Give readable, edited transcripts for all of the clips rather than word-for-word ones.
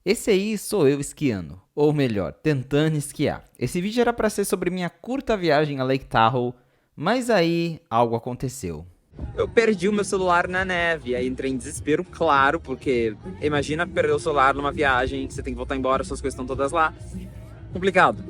Esse aí sou eu esquiando, ou melhor, tentando esquiar. Esse vídeo era pra ser sobre minha curta viagem a Lake Tahoe, mas aí algo aconteceu. Eu perdi o meu celular na neve, aí entrei em desespero, claro, porque imagina perder o celular numa viagem, você tem que voltar embora, suas coisas estão todas lá. Complicado.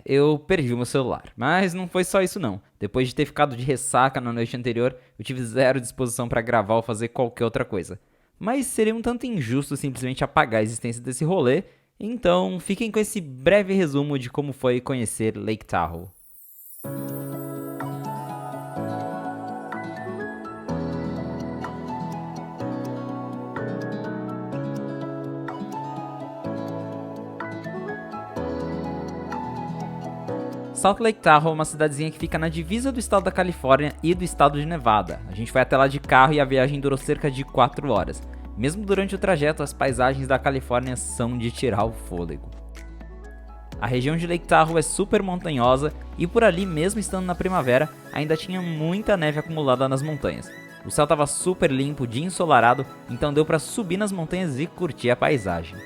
Eu perdi o meu celular, mas não foi só isso não. Depois de ter ficado de ressaca na noite anterior, eu tive zero disposição pra gravar ou fazer qualquer outra coisa. Mas seria um tanto injusto simplesmente apagar a existência desse rolê, então fiquem com esse breve resumo de como foi conhecer Lake Tahoe. Salt Lake Tahoe é uma cidadezinha que fica na divisa do estado da Califórnia e do estado de Nevada. A gente foi até lá de carro e a viagem durou cerca de 4 horas. Mesmo durante o trajeto, as paisagens da Califórnia são de tirar o fôlego. A região de Lake Tahoe é super montanhosa e por ali, mesmo estando na primavera, ainda tinha muita neve acumulada nas montanhas. O céu estava super limpo, dia ensolarado, então deu para subir nas montanhas e curtir a paisagem.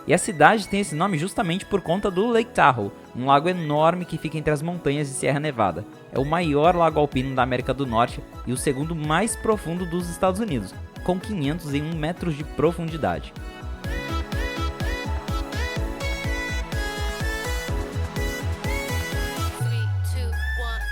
E a cidade tem esse nome justamente por conta do Lake Tahoe, um lago enorme que fica entre as montanhas de Sierra Nevada. É o maior lago alpino da América do Norte e o segundo mais profundo dos Estados Unidos, com 501 metros de profundidade. Three, two, one.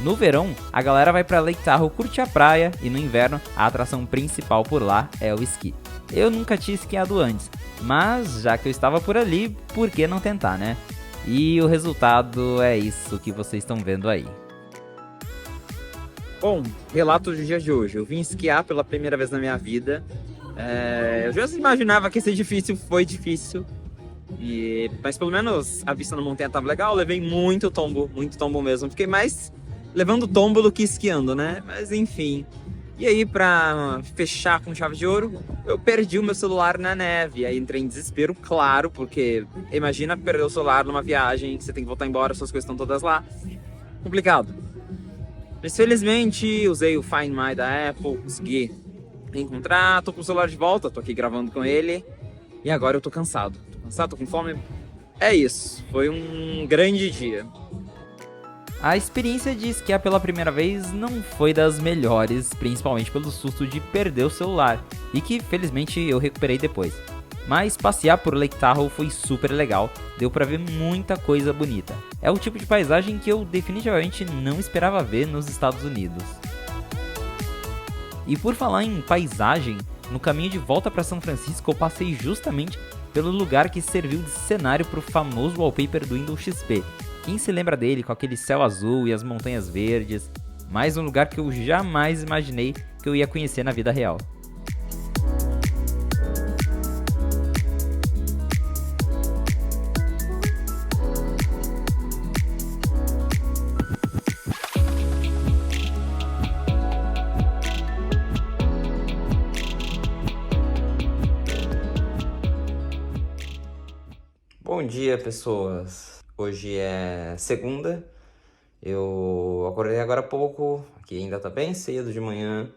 No verão, a galera vai pra Lake Tahoe curtir a praia e no inverno, a atração principal por lá é o esqui. Eu nunca tinha esquiado antes, mas já que eu estava por ali, por que não tentar, né? E o resultado é isso que vocês estão vendo aí. Bom, relato do dia de hoje. Eu vim esquiar pela primeira vez na minha vida. Eu já imaginava que ia ser difícil, foi difícil. Mas pelo menos a vista na montanha estava legal. Eu levei muito tombo mesmo. Fiquei mais levando tombo do que esquiando, né? Mas enfim. E aí, pra fechar com chave de ouro, eu perdi o meu celular na neve. Aí entrei em desespero, claro, porque imagina perder o celular numa viagem, você tem que voltar embora, suas coisas estão todas lá. Complicado. Mas felizmente usei o Find My da Apple, consegui encontrar, tô com o celular de volta, tô aqui gravando com ele. E agora eu tô cansado. Tô cansado, tô com fome. É isso, foi um grande dia. A experiência de esquiar pela primeira vez não foi das melhores, principalmente pelo susto de perder o celular, e que felizmente eu recuperei depois. Mas passear por Lake Tahoe foi super legal, deu pra ver muita coisa bonita. É o tipo de paisagem que eu definitivamente não esperava ver nos Estados Unidos. E por falar em paisagem, no caminho de volta para São Francisco eu passei justamente pelo lugar que serviu de cenário para o famoso wallpaper do Windows XP. Quem se lembra dele com aquele céu azul e as montanhas verdes? Mais um lugar que eu jamais imaginei que eu ia conhecer na vida real. Bom dia, pessoas. Hoje é segunda. Eu acordei agora há pouco, aqui ainda tá bem cedo de manhã.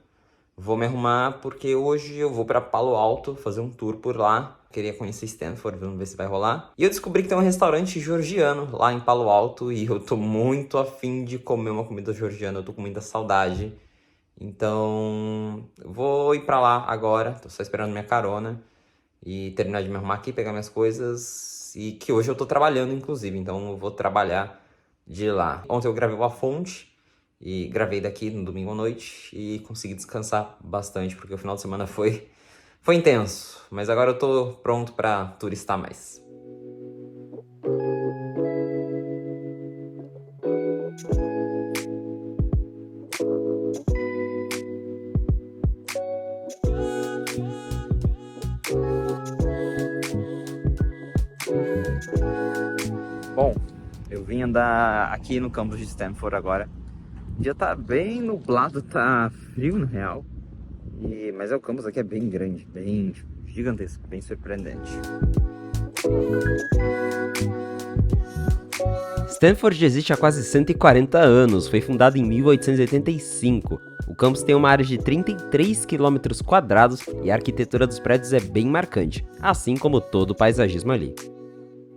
Vou me arrumar porque hoje eu vou pra Palo Alto fazer um tour por lá. Queria conhecer Stanford, vamos ver se vai rolar. E eu descobri que tem um restaurante georgiano lá em Palo Alto e eu tô muito afim de comer uma comida georgiana, eu tô com muita saudade. Então, vou ir pra lá agora, tô só esperando minha carona e terminar de me arrumar aqui, pegar minhas coisas. E que hoje eu tô trabalhando, inclusive, então eu vou trabalhar de lá. Ontem eu gravei uma fonte e gravei daqui no domingo à noite e consegui descansar bastante, porque o final de semana foi intenso. Mas agora eu tô pronto pra turistar mais. Bom, eu vim andar aqui no campus de Stanford agora. O dia tá bem nublado, tá frio na real. Mas o campus aqui é bem grande, bem gigantesco, bem surpreendente. Stanford existe há quase 140 anos, foi fundado em 1885. O campus tem uma área de 33 km² e a arquitetura dos prédios é bem marcante, assim como todo o paisagismo ali.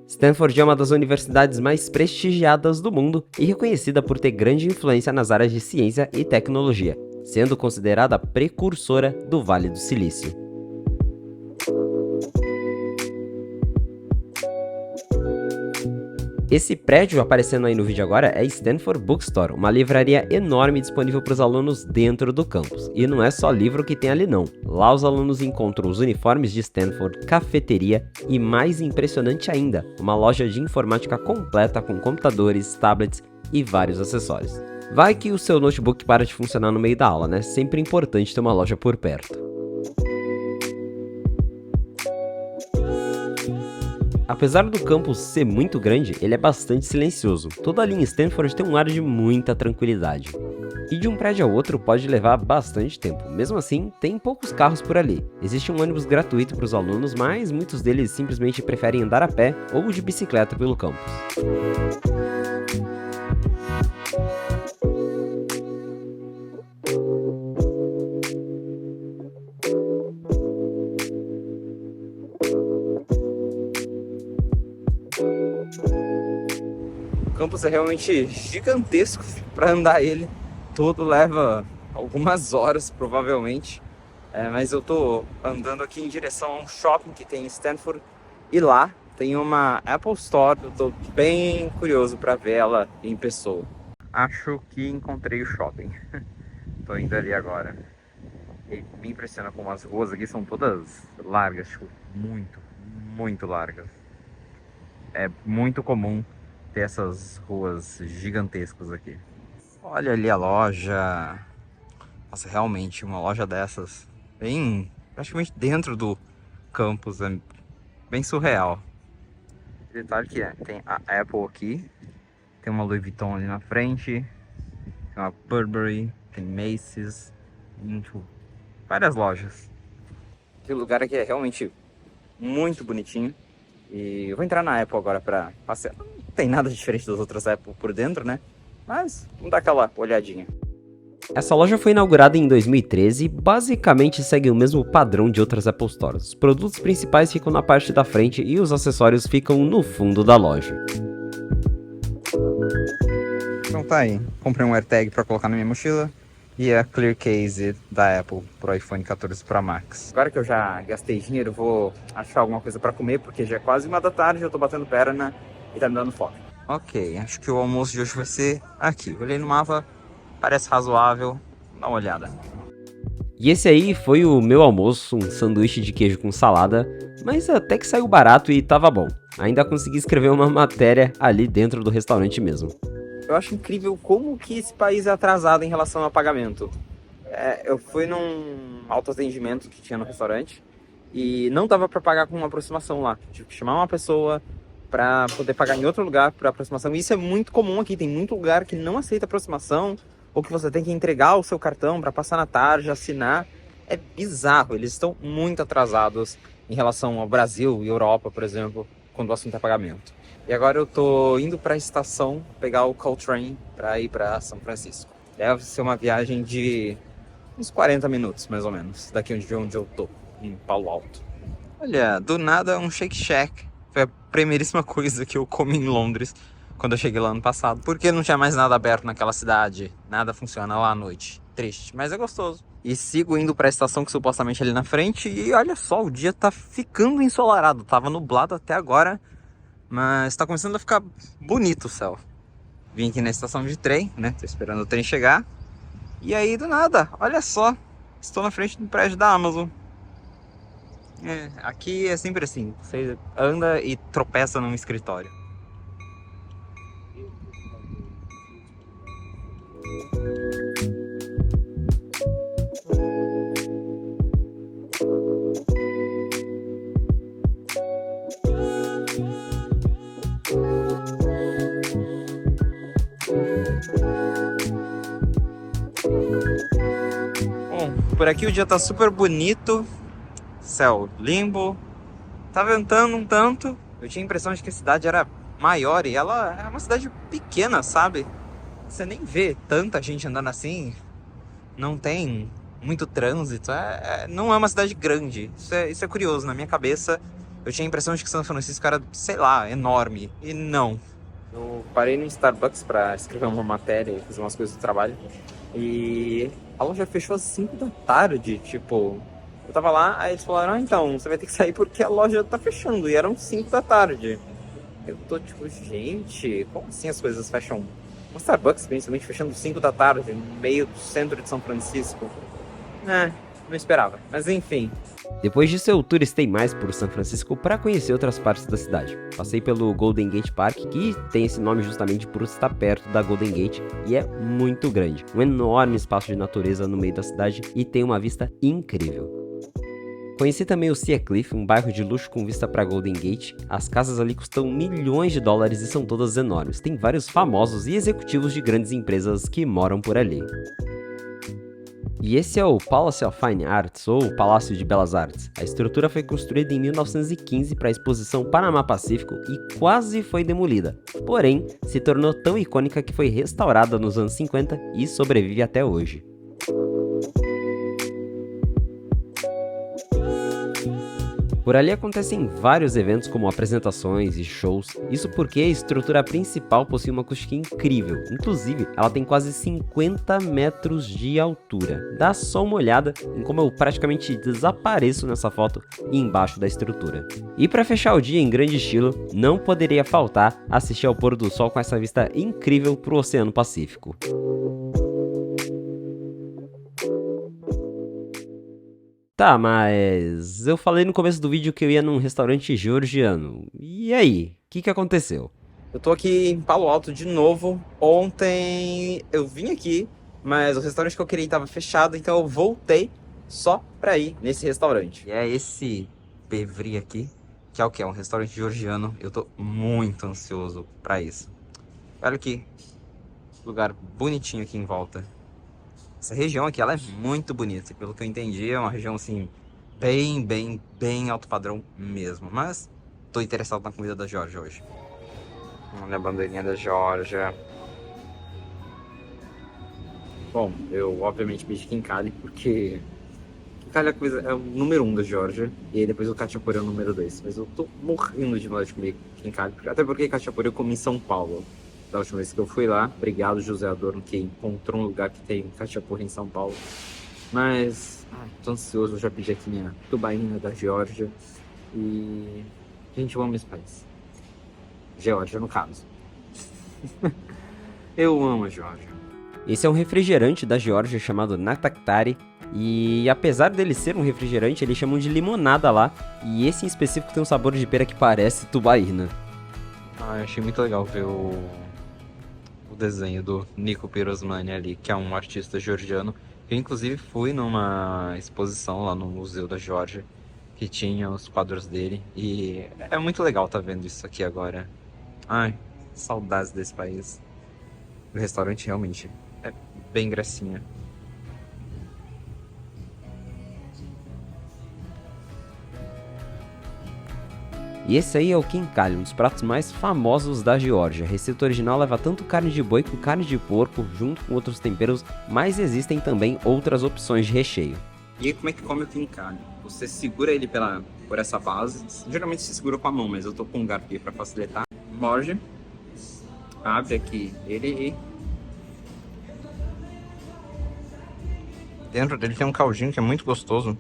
Stanford é uma das universidades mais prestigiadas do mundo e reconhecida por ter grande influência nas áreas de ciência e tecnologia, sendo considerada a precursora do Vale do Silício. Esse prédio aparecendo aí no vídeo agora é Stanford Bookstore, uma livraria enorme disponível para os alunos dentro do campus. E não é só livro que tem ali não. Lá os alunos encontram os uniformes de Stanford, cafeteria e, mais impressionante ainda, uma loja de informática completa com computadores, tablets e vários acessórios. Vai que o seu notebook para de funcionar no meio da aula, né? Sempre importante ter uma loja por perto. Apesar do campus ser muito grande, ele é bastante silencioso. Toda a linha Stanford tem um ar de muita tranquilidade. E de um prédio ao outro pode levar bastante tempo. Mesmo assim, tem poucos carros por ali. Existe um ônibus gratuito para os alunos, mas muitos deles simplesmente preferem andar a pé ou de bicicleta pelo campus. O campus é realmente gigantesco para andar ele. Todo leva algumas horas, provavelmente. Mas eu tô andando aqui em direção a um shopping que tem em Stanford. E lá tem uma Apple Store. Eu tô bem curioso para ver ela em pessoa. Acho que encontrei o shopping. Tô indo ali agora. E me impressiona como as ruas aqui são todas largas. Tipo, muito largas. É muito comum ter essas ruas gigantescas aqui. Olha ali a loja. Nossa, realmente, uma loja dessas, bem praticamente dentro do campus, é bem surreal. Detalhe que tem a Apple aqui, tem uma Louis Vuitton ali na frente, tem uma Burberry, tem Macy's, várias lojas. Esse lugar aqui é realmente muito bonitinho. E eu vou entrar na Apple agora pra passear. Não tem nada diferente das outras Apple por dentro, né? Mas vamos dar aquela olhadinha. Essa loja foi inaugurada em 2013 e basicamente segue o mesmo padrão de outras Apple Stores. Os produtos principais ficam na parte da frente e os acessórios ficam no fundo da loja. Então tá aí. Comprei um AirTag pra colocar na minha mochila. E a Clear Case da Apple pro iPhone 14 Pro Max. Agora que eu já gastei dinheiro, eu vou achar alguma coisa pra comer, porque já é quase 1h da tarde, eu tô batendo perna e tá me dando fome. Ok, acho que o almoço de hoje vai ser aqui. Olhei no mapa, parece razoável, dá uma olhada. E esse aí foi o meu almoço, um sanduíche de queijo com salada, mas até que saiu barato e tava bom. Ainda consegui escrever uma matéria ali dentro do restaurante mesmo. Eu acho incrível como que esse país é atrasado em relação ao pagamento. Eu fui num autoatendimento que tinha no restaurante e não dava para pagar com uma aproximação lá. Tive que chamar uma pessoa para poder pagar em outro lugar por aproximação. E isso é muito comum aqui, tem muito lugar que não aceita aproximação ou que você tem que entregar o seu cartão para passar na tarja, assinar. É bizarro, eles estão muito atrasados em relação ao Brasil e Europa, por exemplo, quando o assunto é pagamento. E agora eu tô indo para a estação pegar o Caltrain para ir para São Francisco. Deve ser uma viagem de uns 40 minutos, mais ou menos, daqui de onde eu tô, em Palo Alto. Olha, do nada um Shake Shack. Foi a primeiríssima coisa que eu comi em Londres quando eu cheguei lá ano passado. Porque não tinha mais nada aberto naquela cidade, nada funciona lá à noite. Triste, mas é gostoso. E sigo indo para a estação que supostamente é ali na frente e olha só, o dia tá ficando ensolarado. Tava nublado até agora. Mas tá começando a ficar bonito o céu. Vim aqui na estação de trem, né? Tô esperando o trem chegar. E aí, do nada, olha só. Estou na frente do prédio da Amazon. Aqui é sempre assim. Você anda e tropeça num escritório. Bom, por aqui o dia tá super bonito, céu limbo, tá ventando um tanto. Eu tinha a impressão de que a cidade era maior e ela é uma cidade pequena, sabe? Você nem vê tanta gente andando assim, não tem muito trânsito, não é uma cidade grande. Isso é curioso, na minha cabeça eu tinha a impressão de que São Francisco era, sei lá, enorme, e não. Eu parei no Starbucks pra escrever uma matéria e fazer umas coisas do trabalho, e a loja fechou às 5 da tarde, tipo... Eu tava lá, aí eles falaram, então, você vai ter que sair porque a loja tá fechando, e eram 5 da tarde. Eu tô tipo, gente, como assim as coisas fecham? Um Starbucks, principalmente, fechando 5 da tarde, no meio do centro de São Francisco. Não esperava, mas enfim. Depois disso, eu turistei mais por São Francisco para conhecer outras partes da cidade. Passei pelo Golden Gate Park, que tem esse nome justamente por estar perto da Golden Gate, e é muito grande. Um enorme espaço de natureza no meio da cidade e tem uma vista incrível. Conheci também o Sea Cliff, um bairro de luxo com vista para Golden Gate. As casas ali custam milhões de dólares e são todas enormes. Tem vários famosos e executivos de grandes empresas que moram por ali. E esse é o Palace of Fine Arts, ou Palácio de Belas Artes. A estrutura foi construída em 1915 para a exposição Panamá Pacífico e quase foi demolida. Porém, se tornou tão icônica que foi restaurada nos anos 50 e sobrevive até hoje. Por ali acontecem vários eventos como apresentações e shows, isso porque a estrutura principal possui uma acústica incrível, inclusive ela tem quase 50 metros de altura. Dá só uma olhada em como eu praticamente desapareço nessa foto embaixo da estrutura. E para fechar o dia em grande estilo, não poderia faltar assistir ao pôr do sol com essa vista incrível para o Oceano Pacífico. Tá, mas eu falei no começo do vídeo que eu ia num restaurante georgiano. E aí? O que aconteceu? Eu tô aqui em Palo Alto de novo. Ontem eu vim aqui, mas o restaurante que eu queria estava fechado, então eu voltei só pra ir nesse restaurante. E é esse Pevri aqui, que é o que? É um restaurante georgiano. Eu tô muito ansioso pra isso. Olha que lugar bonitinho aqui em volta. Essa região aqui, ela é muito bonita. Pelo que eu entendi, é uma região, assim, bem alto padrão mesmo. Mas tô interessado na comida da Geórgia hoje. Olha a bandeirinha da Geórgia. Bom, eu obviamente pedi quincali, porque quincali é o número 1 da Geórgia. E aí depois o cachapuri é o número 2. Mas eu tô morrendo de vontade de comer quincali. Até porque cachapuri eu comi em São Paulo da última vez que eu fui lá. Obrigado, José Adorno, que encontrou um lugar que tem cachapuri em São Paulo. Mas, tô ansioso, eu já pedi aqui minha tubaína da Geórgia. E, gente, eu amo esse país. Geórgia, no caso. Eu amo a Geórgia. Esse é um refrigerante da Geórgia chamado Nataktari. E apesar dele ser um refrigerante, eles chamam de limonada lá. E esse em específico tem um sabor de pera que parece tubaína. Eu achei muito legal ver o desenho do Nico Pirosmani ali, que é um artista georgiano. Eu inclusive fui numa exposição lá no Museu da Geórgia, que tinha os quadros dele. E é muito legal estar vendo isso aqui agora. Ai, saudades desse país. O restaurante realmente é bem gracinha. E esse aí é o quincali, um dos pratos mais famosos da Geórgia. A receita original leva tanto carne de boi como carne de porco, junto com outros temperos, mas existem também outras opções de recheio. E aí, como é que come o quincali? Você segura ele por essa base. Geralmente se segura com a mão, mas eu tô com um garfo aqui pra facilitar. Morde. Abre aqui ele e... dentro dele tem um caldinho que é muito gostoso.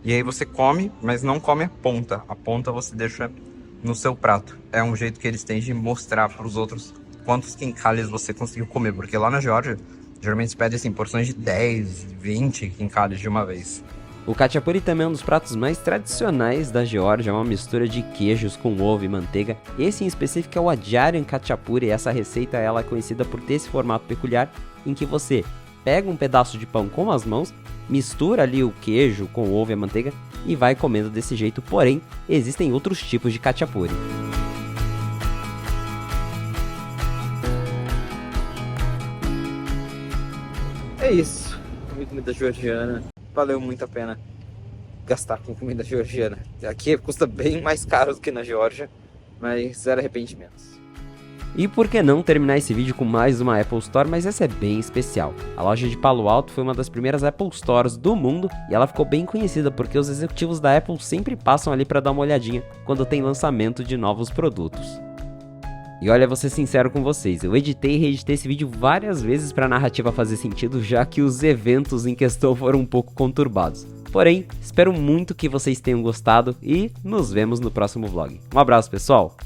E aí você come, mas não come a ponta. A ponta você deixa no seu prato. É um jeito que eles têm de mostrar para os outros quantos quincalis você conseguiu comer. Porque lá na Geórgia, geralmente se pede assim, porções de 10, 20 quincalis de uma vez. O khachapuri também é um dos pratos mais tradicionais da Geórgia, é uma mistura de queijos com ovo e manteiga. Esse em específico é o Adjarian khachapuri. Essa receita ela é conhecida por ter esse formato peculiar em que você pega um pedaço de pão com as mãos, mistura ali o queijo com o ovo e a manteiga e vai comendo desse jeito, porém, existem outros tipos de khachapuri. É isso. Comi comida georgiana. Valeu muito a pena. gastar com comida georgiana. Aqui custa bem mais caro do que na Geórgia, mas zero arrependimentos. E por que não terminar esse vídeo com mais uma Apple Store, mas essa é bem especial. A loja de Palo Alto foi uma das primeiras Apple Stores do mundo e ela ficou bem conhecida porque os executivos da Apple sempre passam ali para dar uma olhadinha quando tem lançamento de novos produtos. E olha, vou ser sincero com vocês, eu editei e reeditei esse vídeo várias vezes para a narrativa fazer sentido, já que os eventos em questão foram um pouco conturbados. Porém, espero muito que vocês tenham gostado e nos vemos no próximo vlog. Um abraço, pessoal!